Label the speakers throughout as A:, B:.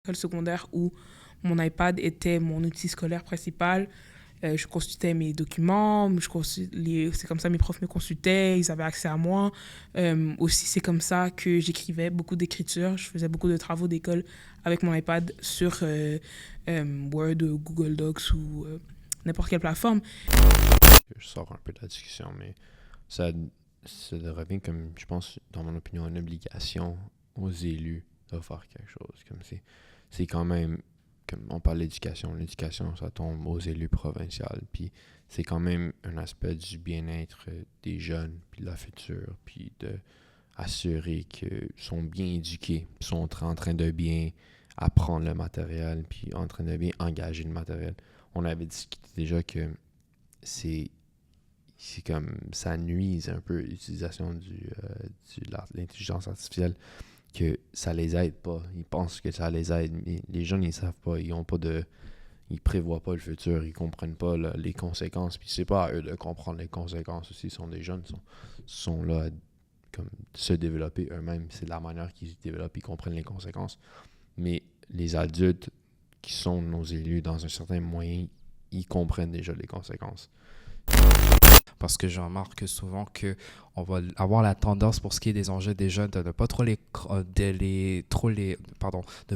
A: l'école secondaire où mon iPad était mon outil scolaire principal. Je consultais mes documents, c'est comme ça mes profs me consultaient, ils avaient accès à moi. Aussi, c'est comme ça que j'écrivais beaucoup d'écriture. Je faisais beaucoup de travaux d'école avec mon iPad sur Word, Google Docs ou n'importe quelle plateforme.
B: Je sors un peu de la discussion, mais ça revient comme, je pense, dans mon opinion, une obligation aux élus de faire quelque chose. Comme c'est quand même, comme on parle d'éducation, l'éducation, ça tombe aux élus provinciaux, puis c'est quand même un aspect du bien-être des jeunes, puis de la future, puis de assurer qu'ils sont bien éduqués, sont en train de bien apprendre le matériel, puis en train de bien engager le matériel. On avait discuté déjà que c'est comme ça nuise un peu l'utilisation de l'intelligence artificielle, que ça les aide pas. Ils pensent que ça les aide, mais les jeunes, ils savent pas, ils prévoient pas le futur, ils comprennent pas les conséquences, puis c'est pas à eux de comprendre les conséquences aussi. Ils sont des jeunes, sont là à comme se développer eux-mêmes. C'est de la manière qu'ils se développent, ils comprennent les conséquences. Mais les adultes qui sont nos élus dans un certain moyen, ils comprennent déjà les conséquences.
C: Parce que je remarque souvent qu'on va avoir la tendance pour ce qui est des enjeux des jeunes de ne pas trop de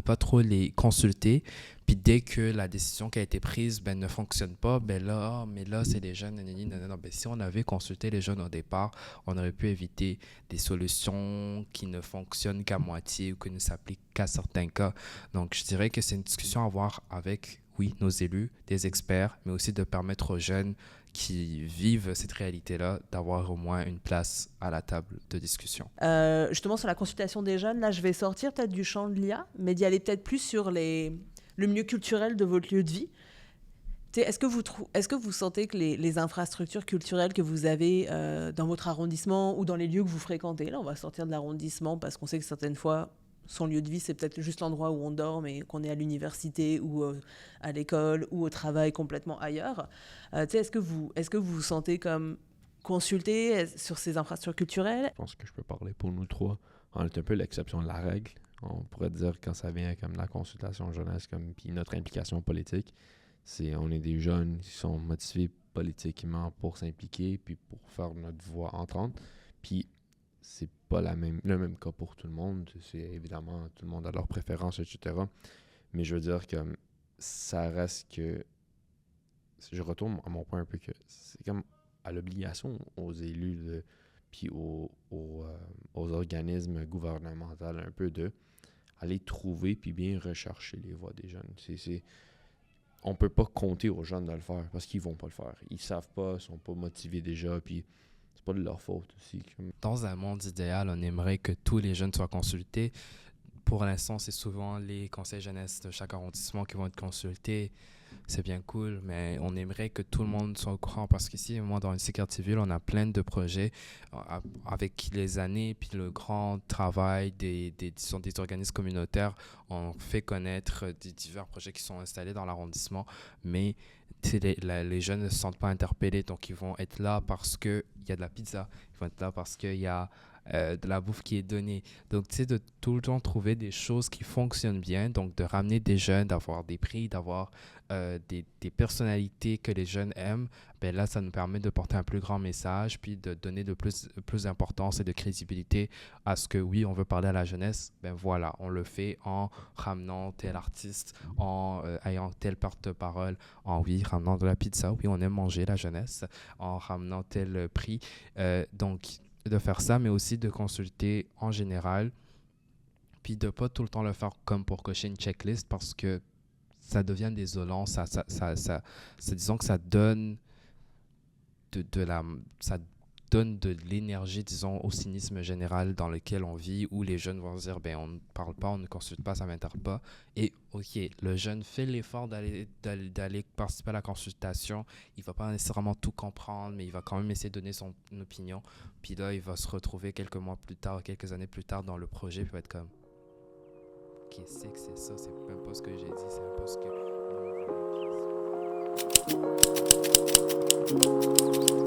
C: pas trop les consulter. Puis dès que la décision qui a été prise ne fonctionne pas, mais là c'est des jeunes, nanana. Si on avait consulté les jeunes au départ, on aurait pu éviter des solutions qui ne fonctionnent qu'à moitié ou qui ne s'appliquent qu'à certains cas. Donc je dirais que c'est une discussion à avoir avec, oui, nos élus, des experts, mais aussi de permettre aux jeunes qui vivent cette réalité-là, d'avoir au moins une place à la table de discussion.
D: Justement, sur la consultation des jeunes, là, je vais sortir peut-être du champ de l'IA, mais d'y aller peut-être plus sur le milieu culturel de votre lieu de vie. Est-ce que vous sentez que les infrastructures culturelles que vous avez dans votre arrondissement ou dans les lieux que vous fréquentez, là, on va sortir de l'arrondissement parce qu'on sait que certaines fois, son lieu de vie, c'est peut-être juste l'endroit où on dort, mais qu'on est à l'université ou à l'école ou au travail complètement ailleurs. Est-ce que vous vous sentez comme consulté sur ces infrastructures culturelles?
B: Je pense que je peux parler pour nous trois. On est un peu l'exception de la règle. On pourrait dire quand ça vient comme la consultation jeunesse, puis notre implication politique, on est des jeunes qui sont motivés politiquement pour s'impliquer puis pour faire notre voix entendre. Puis c'est pas le même cas pour tout le monde. C'est évidemment, tout le monde a leurs préférences, etc. Mais je veux dire que ça reste que... Je retourne à mon point un peu que c'est comme à l'obligation aux élus puis aux organismes gouvernementaux un peu de aller trouver puis bien rechercher les voix des jeunes. On peut pas compter aux jeunes de le faire parce qu'ils vont pas le faire. Ils savent pas, ils sont pas motivés déjà, puis c'est pas de leur faute aussi.
C: Dans un monde idéal, on aimerait que tous les jeunes soient consultés. Pour l'instant, c'est souvent les conseils jeunesse de chaque arrondissement qui vont être consultés. C'est bien cool, mais on aimerait que tout le monde soit au courant parce qu'ici, moi, dans une Sécurité-Ville, on a plein de projets avec les années puis le grand travail des organismes communautaires. On fait connaître des divers projets qui sont installés dans l'arrondissement, mais les jeunes ne se sentent pas interpellés, donc ils vont être là parce qu'il y a de la pizza, ils vont être là parce qu'il y a de la bouffe qui est donnée. Donc, tu sais, de tout le temps trouver des choses qui fonctionnent bien, donc de ramener des jeunes, d'avoir des prix, d'avoir des personnalités que les jeunes aiment, là, ça nous permet de porter un plus grand message, puis de donner de plus d'importance et de crédibilité à ce que, oui, on veut parler à la jeunesse. Voilà, on le fait en ramenant tel artiste, en ayant tel porte-parole, en, oui, ramenant de la pizza, oui, on aime manger la jeunesse, en ramenant tel prix. Donc, de faire ça, mais aussi de consulter en général, puis de pas tout le temps le faire comme pour cocher une checklist parce que ça devient désolant, disons que ça donne ça donne de l'énergie, disons, au cynisme général dans lequel on vit, où les jeunes vont se dire, on ne parle pas, on ne consulte pas, ça ne m'intéresse pas. Et OK, le jeune fait l'effort d'aller participer à la consultation. Il ne va pas nécessairement tout comprendre, mais il va quand même essayer de donner son opinion. Puis là, il va se retrouver quelques mois plus tard, quelques années plus tard dans le projet, puis va être comme, qu'est-ce que c'est ça? C'est même pas ce que j'ai dit, c'est même pas ce que...